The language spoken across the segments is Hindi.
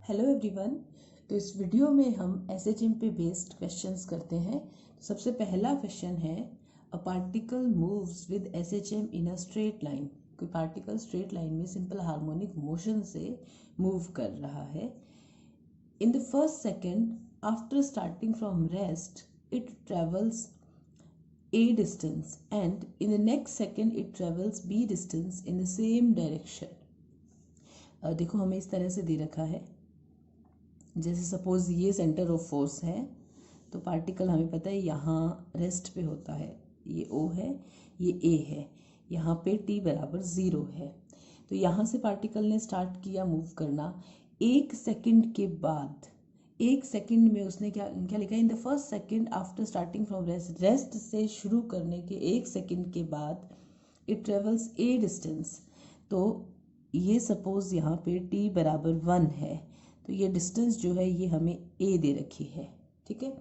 Hello everyone. तो इस वीडियो में हम एसएचएम पे बेस्ड क्वेश्चंस करते हैं। तो सबसे पहला क्वेश्चन है, a particle moves with SHM in a straight line. कोई पार्टिकल स्ट्रेट लाइन में सिंपल हार्मोनिक मोशन से मूव कर रहा है। In the first second after starting from rest it travels a distance and in the next second it travels b distance in the same direction। देखो हमें इस तरह से दे रखा है, जैसे सपोज ये सेंटर ऑफ फोर्स है, तो पार्टिकल हमें पता है यहाँ रेस्ट पे होता है, ये O है, ये A है, यहाँ पे t बराबर 0 है। तो यहाँ से पार्टिकल ने स्टार्ट किया मूव करना। एक सेकंड के बाद, एक सेकंड में उसने क्या क्या लिखा है, in the first second after starting from rest, rest से शुरू करने के एक सेकंड के बाद इट ट्रेवल्स ए डिस्टेंस। तो ये सपोज यहाँ पे t बराबर 1 है, तो ये डिस्टेंस जो है ये हमें a दे रखी है, ठीक है।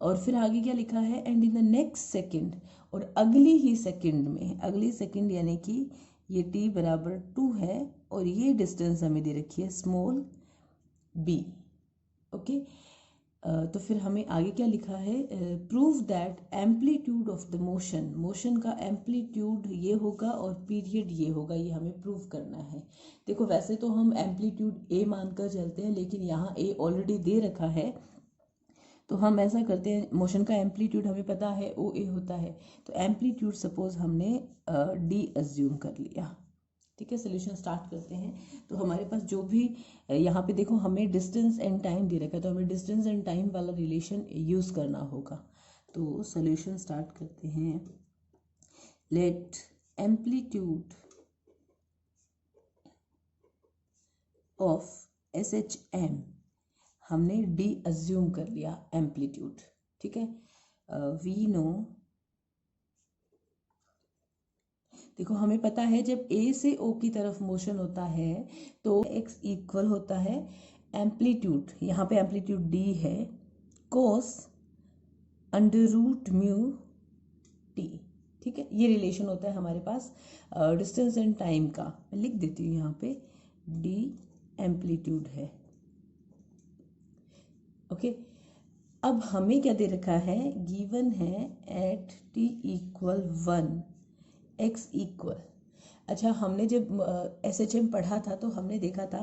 और फिर आगे क्या लिखा है, and in the next second, और अगली ही सेकंड में, अगली सेकंड यानी कि ये t बराबर 2 है और ये डिस्टेंस हमें दे रखी है स्मॉल b, ओके। तो फिर हमें आगे क्या लिखा है, prove that amplitude of the motion, motion का एम्पलीट्यूड ये होगा और पीरियड ये होगा, ये हमें प्रूव करना है। देखो वैसे तो हम एम्पलीट्यूड ए मानकर चलते हैं, लेकिन यहाँ ए ऑलरेडी दे रखा है, तो हम ऐसा करते हैं, मोशन का एम्पलीट्यूड हमें पता है ओ ए होता है, तो एम्पलीट्यूड सपोज हमने डी अज्यूम कर लिया, ठीक है। सोल्यूशन स्टार्ट करते हैं। तो हमारे पास जो भी यहाँ पे देखो हमें डिस्टेंस एंड टाइम दे रखा है, तो हमें डिस्टेंस एंड टाइम वाला रिलेशन यूज करना होगा। तो सोल्यूशन स्टार्ट करते हैं। लेट एम्पलीट्यूड ऑफ एसएचएम, हमने डी अज्यूम कर लिया एम्पलीट्यूड, ठीक है। वी नो, देखो हमें पता है जब A से O की तरफ मोशन होता है तो x इक्वल होता है एम्पलीट्यूड, यहाँ पे एम्पलीट्यूड d है, कोस अंडर रूट म्यू t, ठीक है। ये रिलेशन होता है हमारे पास डिस्टेंस एंड टाइम का। मैं लिख देती हूँ यहाँ पे d एम्पलीट्यूड है, ओके। अब हमें क्या दे रखा है, गिवन है at t equal 1 x equal, अच्छा हमने जब एसएचएम पढ़ा था तो हमने देखा था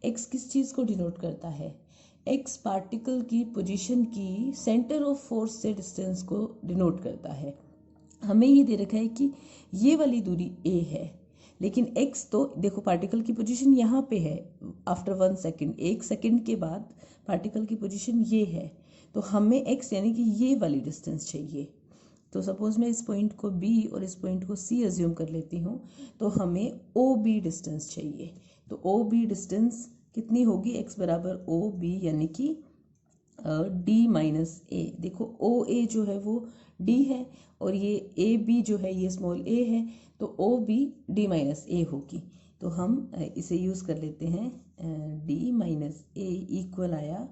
x किस चीज़ को डिनोट करता है, x पार्टिकल की पोजीशन की सेंटर ऑफ फोर्स से डिस्टेंस को डिनोट करता है। हमें ये दे रखा है कि ये वाली दूरी a है, लेकिन x तो देखो पार्टिकल की पोजीशन यहाँ पे है आफ्टर 1 सेकेंड, एक सेकेंड के बाद पार्टिकल की पोजीशन ये है, तो हमें x यानी कि ये वाली डिस्टेंस चाहिए। तो सपोज मैं इस पॉइंट को B और इस पॉइंट को C अज्यूम कर लेती हूँ, तो हमें OB डिस्टेंस चाहिए। तो OB डिस्टेंस कितनी होगी, x बराबर OB यानी कि D माइनस A। देखो OA जो है वो D है और ये AB जो है ये स्मॉल a है, तो OB D माइनस A होगी। तो हम इसे यूज़ कर लेते हैं, D माइनस A इक्वल आया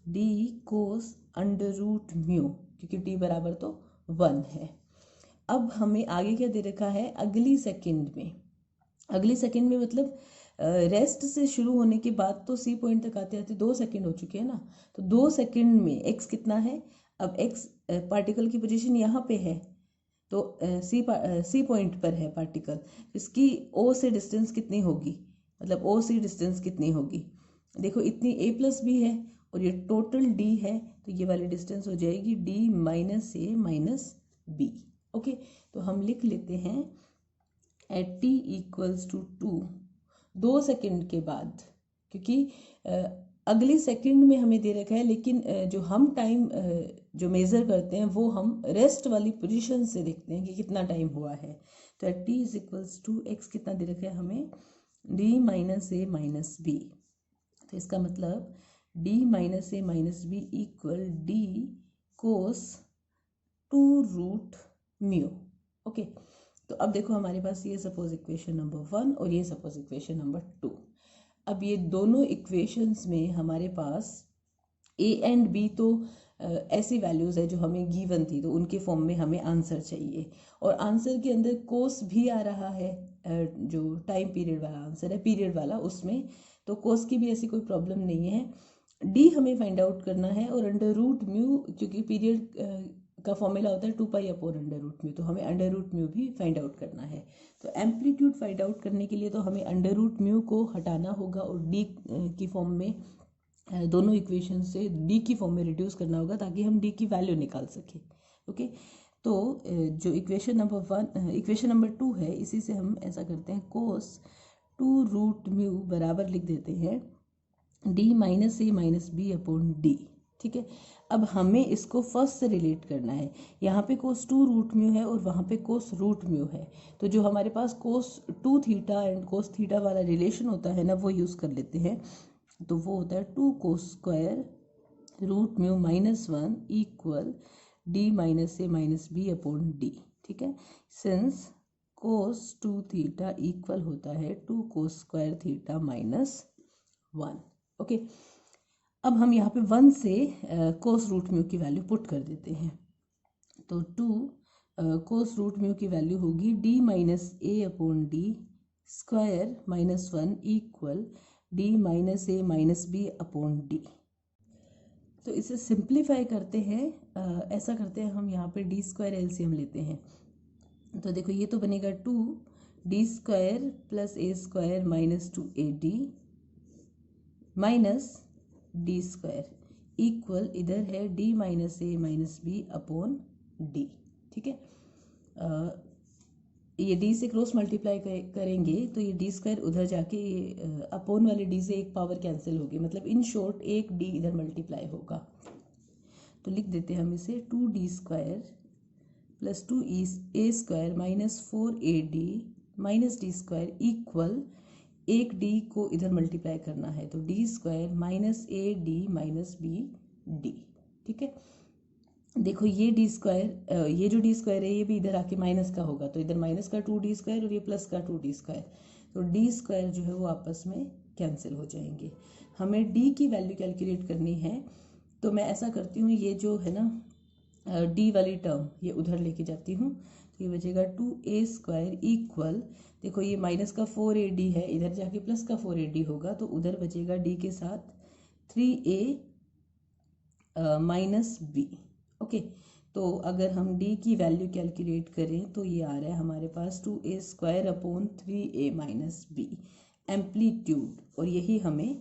D कोस अंडर रूट म्यू, क्योंकि D बराबर तो 1 है। अब हमें आगे क्या दे रखा है, अगली सेकंड में, अगली सेकंड में मतलब रेस्ट से शुरू होने के बाद तो सी पॉइंट तक आते आते 2 सेकंड हो चुके हैं ना, तो 2 सेकंड में एक्स कितना है, अब एक्स पार्टिकल की पोजीशन यहाँ पे है, तो सी पॉइंट पर है पार्टिकल, इसकी ओ से डिस्टेंस कितनी होगी, मतलब ओ से डिस्टेंस कितनी होगी, देखो इतनी a प्लस बी है और ये टोटल d है, तो ये वाली डिस्टेंस हो जाएगी d minus a minus b, okay. तो हम लिख लेते हैं at t equals to 2 second के बाद, क्योंकि अगली सेकंड में हमें दे रखा है, लेकिन जो हम टाइम जो मेज़र करते हैं वो हम रेस्ट वाली पोजीशन से देखते हैं कि कितना टाइम हुआ है। तो at t is equals to x कितना दे रखा है हमें, d minus a minus b, तो इसका मतलब d minus a minus b equal d cos 2 root mu, okay. तो अब देखो हमारे पास ये सपोज इक्वेशन नंबर 1 और ये सपोज इक्वेशन नंबर 2। अब ये दोनों इक्वेशंस में हमारे पास a एंड b तो ऐसी वैल्यूज़ है जो हमें गिवन थी, तो उनके फॉर्म में हमें आंसर चाहिए, और आंसर के अंदर कोस भी आ रहा है, जो टाइम पीरियड वाला आंसर है, पीरियड वाला, उसमें तो कोस की भी ऐसी कोई प्रॉब्लम नहीं है। डी हमें फाइंड आउट करना है और अंडर रूट म्यू, क्योंकि पीरियड का फॉर्मूला होता है 2 pi upon under root mu, तो हमें अंडर रूट म्यू भी फाइंड आउट करना है। तो एम्पलीट्यूड फाइंड आउट करने के लिए तो हमें अंडर रूट म्यू को हटाना होगा और डी की फॉर्म में दोनों इक्वेशन से डी की फॉर्म में रिड्यूस करना होगा ताकि हम डी की वैल्यू निकाल सकें। ओके, तो जो इक्वेशन नंबर 2 है, इसी से हम ऐसा करते हैं, कोस 2 रूट म्यू बराबर लिख देते हैं D minus A minus B upon D. ठीक है, अब हमें इसको फर्स्ट से रिलेट करना है। यहाँ पे कोस 2 रूट म्यू है और वहाँ पे कोस रूट म्यू है, तो जो हमारे पास कोस 2 थीटा एंड कोस थीटा वाला रिलेशन होता है ना, वो यूज़ कर लेते हैं। तो वो होता है 2 cos square root mu minus 1 equal D minus A minus B upon D. ठीक है, सिंस कोस 2 थीटा इक्वल होता है 2 cos square theta minus 1। Okay, अब हम यहाँ पे 1 से कोस रूट म्यू की वैल्यू पुट कर देते हैं। तो 2 कोस रूट म्यू की वैल्यू होगी D minus A upon D square minus 1 equal D minus A minus B upon D. तो इसे सिंप्लीफाई करते हैं, ऐसा करते हैं हम, यहाँ पे डी स्क्वायर एलसीएम लेते हैं। तो देखो ये तो बनेगा 2 D square plus A square minus 2ad minus D square equal इधर है D minus A minus B upon D. ठीक है, ये डी से क्रॉस मल्टीप्लाई करेंगे तो ये डी स्क्वायर उधर जाके ये अपॉन वाले डी से एक पावर कैंसिल होगी, मतलब इन शॉर्ट एक डी इधर मल्टीप्लाई होगा। तो लिख देते हैं हम इसे 2 D square plus 2 A square minus 4ad minus D square equal एक डी को इधर मल्टीप्लाई करना है, तो D square minus A D minus B D. ठीक है, देखो ये डी स्क्वायर, ये जो डी स्क्वायर है ये भी इधर आके माइनस का होगा, तो इधर माइनस का 2 डी स्क्वायर और ये प्लस का 2 डी स्क्वायर, तो डी स्क्वायर जो है वो आपस में कैंसिल हो जाएंगे। हमें डी की वैल्यू कैलकुलेट करनी है, तो मैं ऐसा करती हूँ, ये जो है ना डी वाली टर्म ये उधर लेके जाती हूँ, तो ये बचेगा 2a स्क्वायर इक्वल, देखो ये माइनस का 4ad है, इधर जाके प्लस का 4ad होगा, तो उधर बचेगा डी के साथ 3a माइनस बी। ओके, तो अगर हम डी की वैल्यू कैलकुलेट करें तो ये आ रहा है हमारे पास 2a square upon 3a minus B amplitude, और यही हमें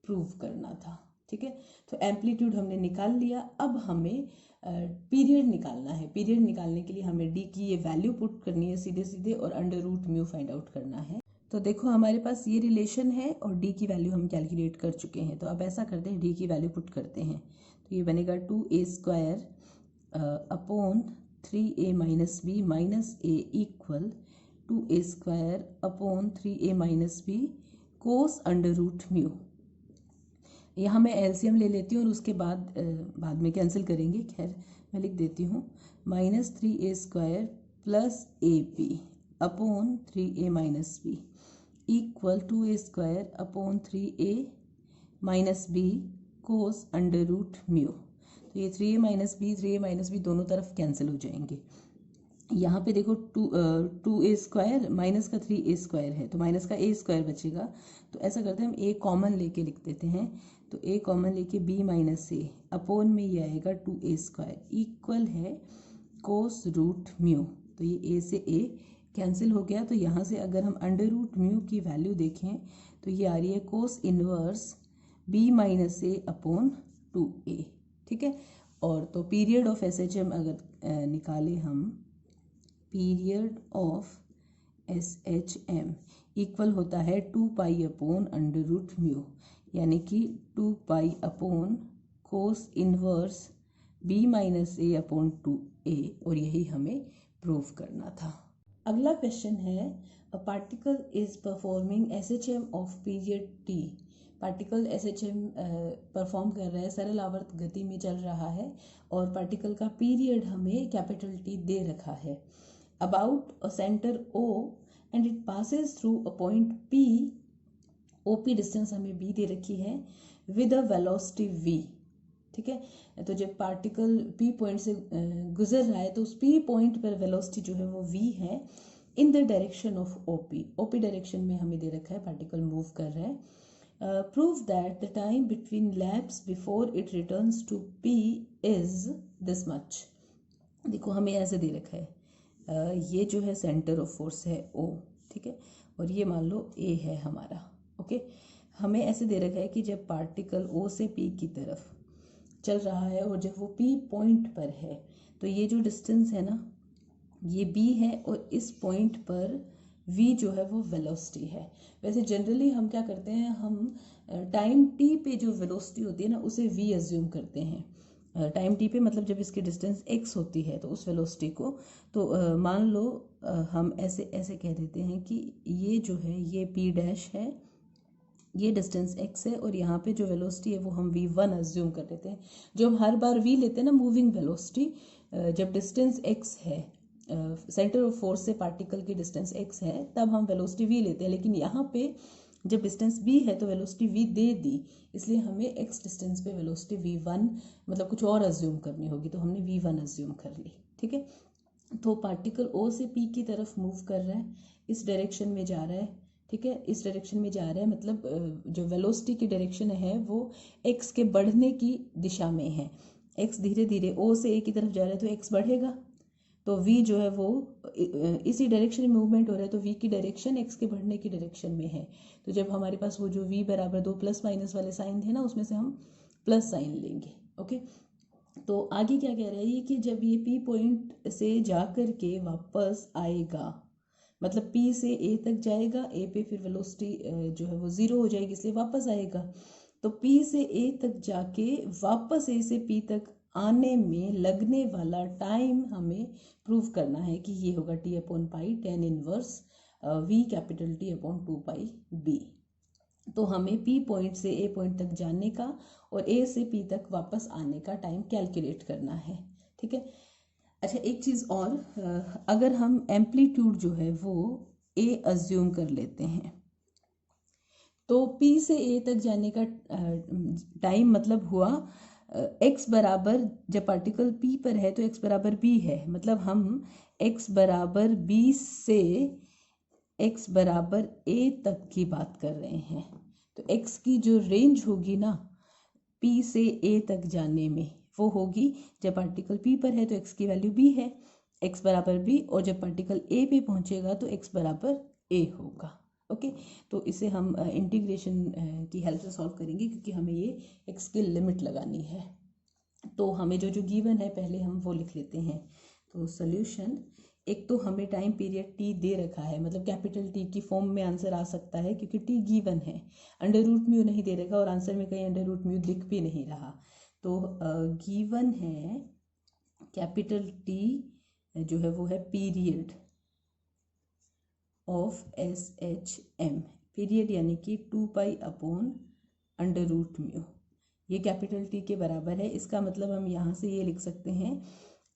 प्रूव करना था। ठीक है, तो एम्पलीट्यूड हमने निकाल लिया। अब हमें पीरियड निकालना है। पीरियड निकालने के लिए हमें डी की ये वैल्यू पुट करनी है सीधे सीधे और under root mu find out करना है। तो देखो हमारे पास ये रिलेशन है और डी की वैल्यू हम कैलकुलेट कर चुके हैं। तो अब ऐसा करते हैं, डी की वैल्यू पुट करते हैं, तो ये बनेगा 2a square upon 3a minus B minus A equal 2a square upon 3a minus B cos under root mu. यहाँ मैं एलसीएम ले लेती हूँ और उसके बाद में कैंसिल करेंगे, खैर मैं लिख देती हूँ minus 3a square plus A B upon 3a minus B equal 2a square upon 3a minus B cos under root mu. तो ये 3a माइनस बी दोनों तरफ कैंसिल हो जाएंगे। यहाँ पे देखो 2a स्क्वायर माइनस का 3a स्क्वायर है, तो माइनस का a स्क्वायर बचेगा। तो ऐसा करते हैं, हम a कॉमन लेके लिख देते हैं, तो a कॉमन लेके b माइनस ए अपॉन में ये आएगा 2a स्क्वायर इक्वल है कोस रूट म्यू। तो ये a से a कैंसिल हो गया। तो यहाँ से अगर हम अंडर रूट म्यू की वैल्यू देखें तो ये आ रही है cos inverse b minus A upon 2a। ठीक है, और तो पीरियड ऑफ SHM अगर निकाले हम, पीरियड ऑफ SHM इक्वल होता है 2 pi upon under root mu, यानी कि 2 pi upon cos inverse b minus A upon 2a, और यही हमें प्रूव करना था। अगला क्वेश्चन है, a particle is performing SHM of period t। Particle SHM perform कर रहा है, सरल आवर्त गति में चल रहा है और पार्टिकल का पीरियड हमें कैपिटल T दे रखा है। About a centre O and it passes through a point P, OP distance हमें B दे रखी है, विद अ वेलोसिटी V। ठीक है, तो जब पार्टिकल P पॉइंट से गुजर रहा है तो उस P पॉइंट पर वेलोसिटी जो है वो V है, in the direction of OP। OP direction में हमें दे रखा है, पार्टिकल मूव कर रहा है। Prove that the time between laps before it returns to P is this much. देखो हमें ऐसे दे रखा है, ये जो है सेंटर ऑफ फोर्स है O, ठीक है, और ये मान लो A है हमारा। ओके, हमें ऐसे दे रखा है कि जब पार्टिकल O से P की तरफ चल रहा है और जब वो P पॉइंट पर है तो ये जो डिस्टेंस है ना ये B है, और इस पॉइंट पर V जो है वो वेलोसिटी है। वैसे जनरली हम क्या करते हैं, हम टाइम t पे जो वेलोसिटी होती है ना उसे V अज्यूम करते हैं। टाइम t पे मतलब जब इसकी डिस्टेंस x होती है तो उस वेलोसिटी को, तो मान लो हम ऐसे ऐसे कह देते हैं कि ये जो है ये p डैश है, ये डिस्टेंस x है, और यहाँ पे जो वेलोसिटी है वो हम v1 अज्यूम कर लेते हैं। जो हम हर बार v लेते हैं ना मूविंग वेलोसिटी, जब डिस्टेंस x है, सेंटर ऑफ फोर्स से पार्टिकल की डिस्टेंस x है, तब हम वेलोसिटी v लेते हैं। लेकिन यहाँ पे जब डिस्टेंस b है तो वेलोसिटी v दे दी, इसलिए हमें x डिस्टेंस पे वेलोसिटी v1 मतलब कुछ और अज्यूम करनी होगी, तो हमने v1 अज्यूम कर ली। ठीक है, तो पार्टिकल O से P की तरफ मूव कर रहा है, इस डायरेक्शन में जा रहा है। ठीक है, इस डायरेक्शन में जा रहा है, मतलब जो वेलोसिटी की डायरेक्शन है वो x के बढ़ने की दिशा में है। x धीरे धीरे O से A की तरफ जा रहा है तो x बढ़ेगा, तो v जो है वो इसी डायरेक्शन में मूवमेंट हो रहा है, तो v की डायरेक्शन x के बढ़ने की डायरेक्शन में है। तो जब हमारे पास वो जो v बराबर 2 प्लस माइनस वाले साइन थे ना, उसमें से हम प्लस साइन लेंगे। ओके, तो आगे क्या कह रहा है ये कि जब ये P पॉइंट से जा कर के वापस आएगा, मतलब P से A तक जाएगा, A पे फिर वेलोसिटी जो है वो 0 हो जाएगी, इसलिए वापस आएगा। तो P से A तक जाके वापस A से P तक आने में लगने वाला टाइम हमें प्रूव करना है कि ये होगा t upon pi tan inverse v capital T upon 2 पाई b। तो हमें P पॉइंट से A पॉइंट तक जाने का और A से P तक वापस आने का टाइम कैलकुलेट करना है। ठीक है, अच्छा एक चीज़ और, अगर हम एम्पलीट्यूड जो है वो A अज्यूम कर लेते हैं तो P से A तक जाने का टाइम मतलब हुआ x बराबर, जब पार्टिकल P पर है तो x बराबर B है, मतलब हम x बराबर B से x बराबर A तक की बात कर रहे हैं। तो x की जो रेंज होगी ना P से A तक जाने में, वो होगी जब पार्टिकल P पर है तो x की वैल्यू B है, x बराबर B, और जब पार्टिकल A पे पहुंचेगा तो x बराबर A होगा। ओके, तो इसे हम इंटीग्रेशन की हेल्प से सॉल्व करेंगे, क्योंकि हमें ये x की लिमिट लगानी है। तो हमें जो जो गिवन है पहले हम वो लिख लेते हैं। तो सोल्यूशन, एक तो हमें टाइम पीरियड t दे रखा है, मतलब कैपिटल T की फॉर्म में आंसर आ सकता है क्योंकि t गिवन है, अंडर रूट म्यू नहीं दे रखा और आंसर में कहीं अंडर रूट म्यू दिख भी नहीं रहा। तो गिवन है कैपिटल T जो है वो है पीरियड ऑफ SHM, पीरियड यानी कि 2 pi upon under root mu, ये कैपिटल T के बराबर है। इसका मतलब हम यहाँ से ये लिख सकते हैं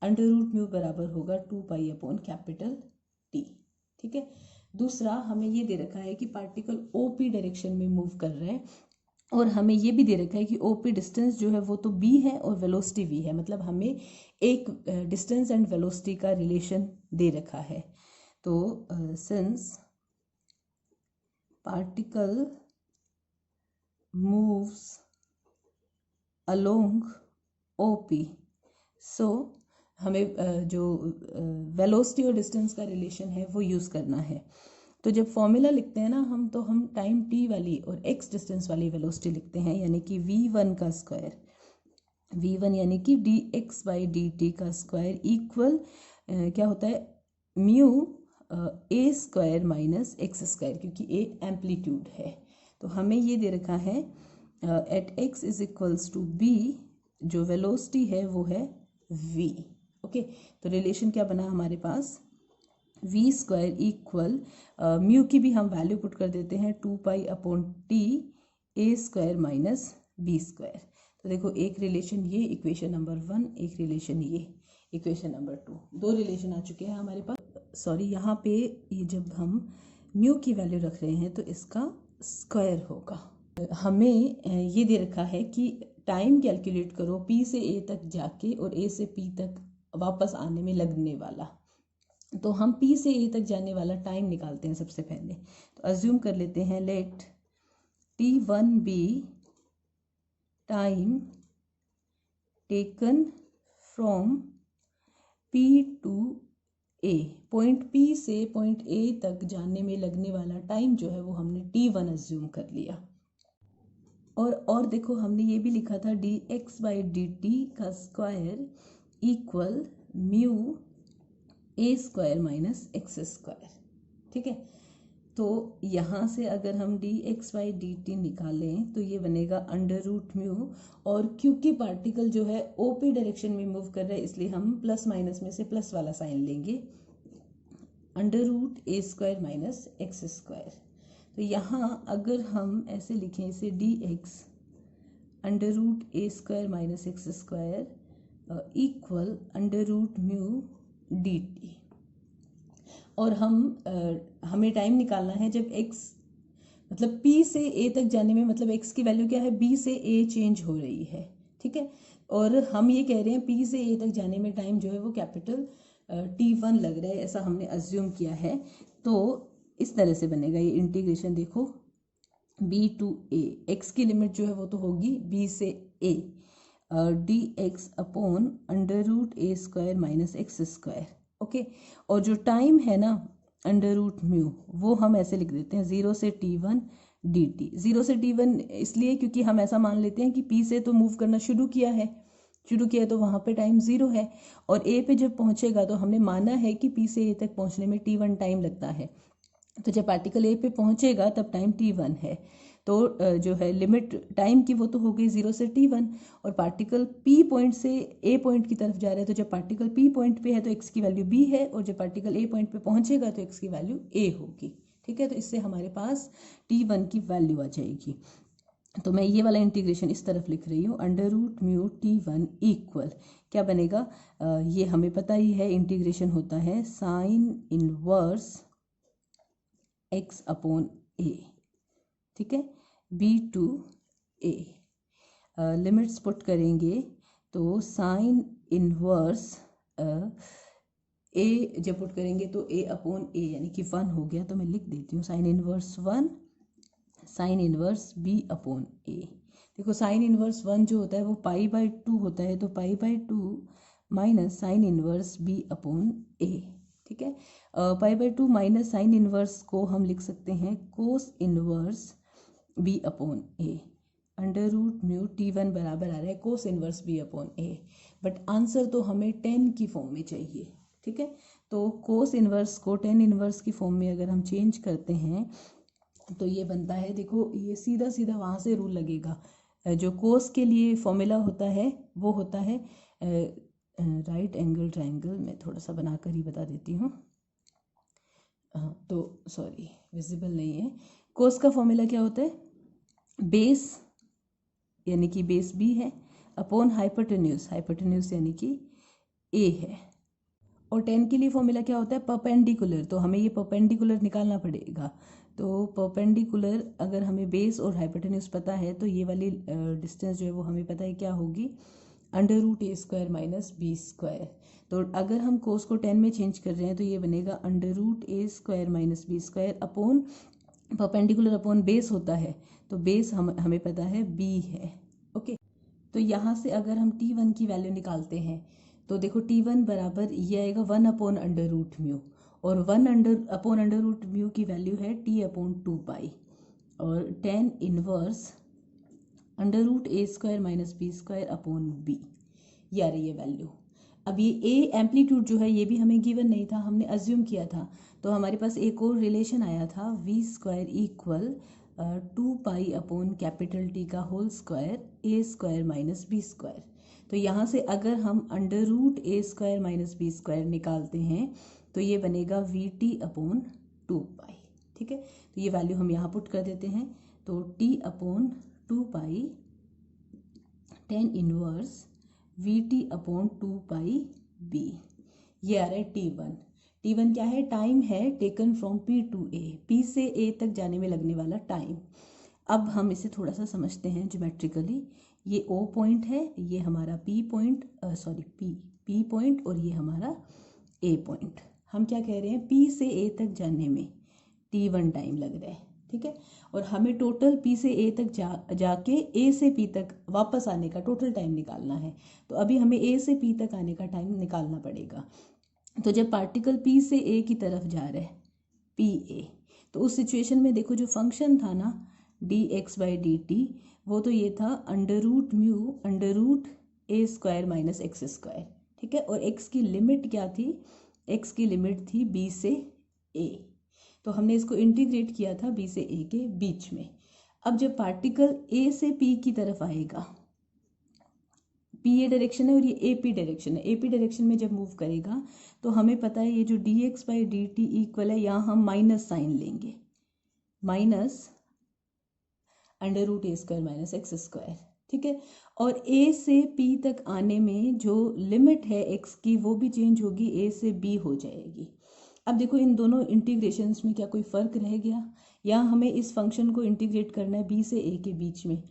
अंडर रूट म्यू बराबर होगा 2 पाई अपॉन कैपिटल T। ठीक है, दूसरा हमें ये दे रखा है कि पार्टिकल OP डायरेक्शन में मूव कर रहे हैं, और हमें ये भी दे रखा है कि OP डिस्टेंस जो है वो तो B है और वेलोसिटी V है, मतलब हमें एक डिस्टेंस एंड वेलोसिटी का रिलेशन दे रखा है। तो since particle moves along OP, सो हमें जो वेलोसिटी और डिस्टेंस का रिलेशन है वो यूज़ करना है। तो जब फॉर्मूला लिखते हैं ना हम, तो हम टाइम t वाली और x डिस्टेंस वाली वेलोसिटी लिखते हैं, यानी कि v1 का स्क्वायर, v1 यानी कि dx बाई dt का स्क्वायर इक्वल क्या होता है, mu a square minus x square, क्योंकि a एम्पलीट्यूड है। तो हमें ये दे रखा है at x is equals to b, जो वेलोसिटी है वो है v। ओके, तो रिलेशन क्या बना हमारे पास, v स्क्वायर इक्वल म्यू की भी हम वैल्यू पुट कर देते हैं 2 pi upon t a square minus b square. तो देखो एक रिलेशन ये इक्वेशन नंबर 1, एक रिलेशन ये इक्वेशन नंबर 2, दो रिलेशन आ चुके हैं हमारे पास। सॉरी, यहाँ पे ये जब हम म्यू की वैल्यू रख रहे हैं तो इसका स्क्वायर होगा। हमें ये दे रखा है कि टाइम कैलकुलेट करो P से A तक जाके और A से P तक वापस आने में लगने वाला। तो हम P से A तक जाने वाला टाइम निकालते हैं सबसे पहले। तो अज्यूम कर लेते हैं let T1 be time taken from P to A, point P से पॉइंट A तक जाने में लगने वाला टाइम जो है वो हमने T1 अज्यूम कर लिया। और देखो हमने ये भी लिखा था dx/dt का square equal mu a square minus X square. ठीक है, तो यहाँ से अगर हम dx/dt निकालें तो ये बनेगा अंडर रूट म्यू, और क्योंकि पार्टिकल जो है ओपी डायरेक्शन में मूव कर रहा है इसलिए हम प्लस माइनस में से प्लस वाला साइन लेंगे, under root a square minus X square. तो यहाँ अगर हम ऐसे लिखें इसे dx under root a square minus X square equal under root mu dt, और हमें टाइम निकालना है जब x मतलब p से a तक जाने में, मतलब x की वैल्यू क्या है, b से a चेंज हो रही है। ठीक है, और हम ये कह रहे हैं p से a तक जाने में टाइम जो है वो कैपिटल T1 लग रहा है, ऐसा हमने अज्यूम किया है। तो इस तरह से बनेगा ये इंटीग्रेशन, देखो b टू a, x की लिमिट जो है वो तो होगी b से a, dx upon under root a square minus X square. Okay, और जो टाइम है ना अंडर रूट म्यू, वो हम ऐसे लिख देते हैं 0 से T1 dt। 0 से T1 इसलिए क्योंकि हम ऐसा मान लेते हैं कि P से तो मूव करना शुरू किया है तो वहाँ पे टाइम 0 है, और A पे जब पहुँचेगा तो हमने माना है कि P से A तक पहुँचने में T1 टाइम लगता है, तो जब पार्टिकल A पे पहुँचेगा तब टाइम T1 है। तो जो है लिमिट टाइम की वो तो हो गई 0 से T1, और पार्टिकल P पॉइंट से A पॉइंट की तरफ जा रहा है, तो जब पार्टिकल P पॉइंट पे है तो x की वैल्यू B है, और जब पार्टिकल A पॉइंट पे पहुँचेगा तो x की वैल्यू A होगी। ठीक है, तो इससे हमारे पास T1 की वैल्यू आ जाएगी। तो मैं ये वाला इंटीग्रेशन इस तरफ लिख रही हूँ, under root mu T1 equal क्या बनेगा, ये हमें पता ही है, इंटीग्रेशन होता है sine inverse x upon a। ठीक है, b to a, limits put करेंगे तो साइन इनवर्स a जब पुट करेंगे तो a अपॉन a यानी कि 1 हो गया, तो मैं लिख देती हूँ sine inverse 1 sign inverse b upon a। देखो साइन इनवर्स 1 जो होता है वो π/2 होता है, तो π/2 minus sine inverse b upon a। ठीक है, π/2 माइनस साइन इनवर्स को हम लिख सकते हैं cos inverse b upon a। Under root mu T1 बराबर आ रहा है cos inverse b upon a, but answer तो हमें 10 की फॉर्म में चाहिए। ठीक है, तो कोस इनवर्स को 10 इनवर्स की फॉर्म में अगर हम चेंज करते हैं तो ये बनता है, देखो ये सीधा सीधा वहाँ से रूल लगेगा, जो कोस के लिए फॉर्मूला होता है वो होता है राइट एंगल ट्रायंगल, मैं थोड़ा सा बनाकर ही बता देती हूँ, तो सॉरी विजिबल नहीं है। कोस का फॉर्मूला क्या होता है, बेस यानी कि बेस b है अपॉन हाइपोटेन्यूज यानी कि a है, और 10 के लिए फॉर्मूला क्या होता है, परपेंडिकुलर, तो हमें ये परपेंडिकुलर निकालना पड़ेगा। तो परपेंडिकुलर अगर हमें बेस और हाइपोटेन्यूज पता है तो ये वाली डिस्टेंस जो है वो हमें पता है क्या होगी, under root a square minus b square. तो अगर हम कोस को 10 में चेंज कर रहे हैं तो ये बनेगा under root a square minus b square upon perpendicular upon base होता है, तो बेस हमें पता है b है। ओके, तो यहाँ से अगर हम T1 की वैल्यू निकालते हैं तो देखो T1 बराबर ये आएगा 1 अपॉन अंडर रूट म्यू, और 1 अपॉन अंडर रूट म्यू की वैल्यू है T अपॉन 2 और 10 inverse under root a square minus b square upon b, ये आ रही है वैल्यू। अब ये a एम्पलीट्यूड जो है ये भी हमें गिवन नहीं था, हमने अज्यूम किया था, तो हमारे पास एक और रिलेशन आया था v square equal 2 upon capital T का whole square a square minus b square. तो यहाँ से अगर हम under root a square minus b square निकालते हैं तो ये बनेगा vt अपॉन 2। ठीक है, तो ये वैल्यू हम यहाँ पुट कर देते हैं, तो t upon 2 10 inverse vt upon 2 b, ये आ रहा है T1। T1 क्या है, टाइम है taken from P to A, P से A तक जाने में लगने वाला टाइम। अब हम इसे थोड़ा सा समझते हैं ज्योमेट्रिकली, ये O पॉइंट है, ये हमारा P पॉइंट P पॉइंट, और ये हमारा A पॉइंट। हम क्या कह रहे हैं, P से A तक जाने में T1 टाइम लग रहा है। ठीक है। और हमें टोटल P से A तक जाके A से P तक वापस आने का टोटल टाइम निकालना है। तो अभी हमें A से P तक आने का टाइम निकालना पड़ेगा। तो जब पार्टिकल P से A की तरफ जा रहा है PA, तो उस सिचुएशन में देखो जो फंक्शन था ना dx/dt, वो तो ये था √μ √a² - x², ठीक है। और x की लिमिट क्या थी, x की लिमिट थी B से A, तो हमने इसको इंटीग्रेट किया था B से A के बीच में। अब जब पार्टिकल A से P की तरफ आएगा, P ये डायरेक्शन है और ये AP डायरेक्शन है, AP डायरेक्शन में जब मूव करेगा तो हमें पता है ये जो dx/dt इक्वल है, यहाँ हम माइनस साइन लेंगे, माइनस √a² - x², ठीक है। और A से P तक आने में जो लिमिट है x की वो भी चेंज होगी, A से B हो जाएगी। अब देखो इन दोनों इंटीग्रेशंस में क्या कोई फ़र्क रह गया? यहाँ हमें इस फंक्शन को इंटीग्रेट करना है B से A के बीच में,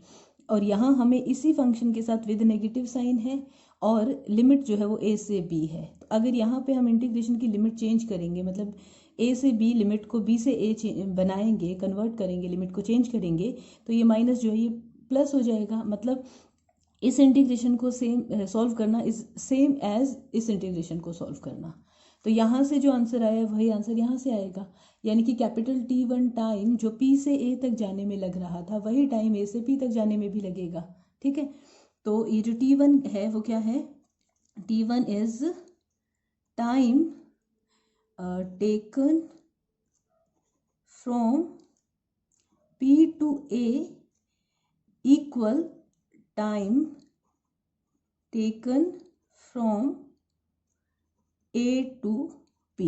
और यहाँ हमें इसी फंक्शन के साथ विद नेगेटिव साइन है और लिमिट जो है वो A से B है। तो अगर यहाँ पे हम इंटीग्रेशन की लिमिट चेंज करेंगे, मतलब A से B लिमिट को B से A बनाएंगे, कन्वर्ट करेंगे, लिमिट को चेंज करेंगे, तो ये माइनस जो है ये प्लस हो जाएगा। मतलब इस इंटीग्रेशन को सॉल्व करना इज सेम एज इस इंटीग्रेशन को सॉल्व करना। तो यहाँ से जो आंसर आया वही आंसर यहाँ से आएगा, यानी कि कैपिटल T1 टाइम जो P से A तक जाने में लग रहा था वही टाइम A से P तक जाने में भी लगेगा, ठीक है। तो ये जो T1 है वो क्या है, T1 is time taken from P to A equal time taken from A to P।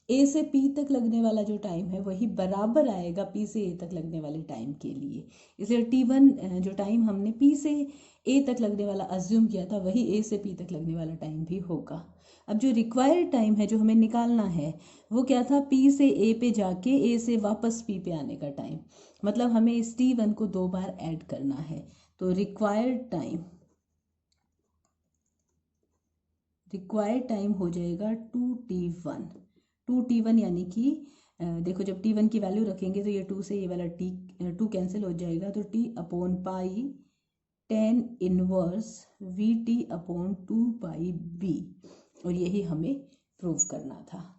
A से P तक लगने वाला जो टाइम है वही बराबर आएगा P से A तक लगने वाले टाइम के लिए, इसलिए T1 जो टाइम हमने P से A तक लगने वाला अज्यूम किया था वही A से P तक लगने वाला टाइम भी होगा। अब जो रिक्वायर्ड टाइम है जो हमें निकालना है वो क्या था, P से A पे जाके A से वापस P पे आने का टाइम, मतलब हमें इस T1 को 2 बार ऐड करना है। तो रिक्वायर्ड टाइम हो जाएगा 2T1 यानी कि देखो जब T1 की वैल्यू रखेंगे तो ये 2 से ये वाला T 2 कैंसिल हो जाएगा, तो T/π tan इनवर्स VT/2πb, और यही हमें प्रूव करना था।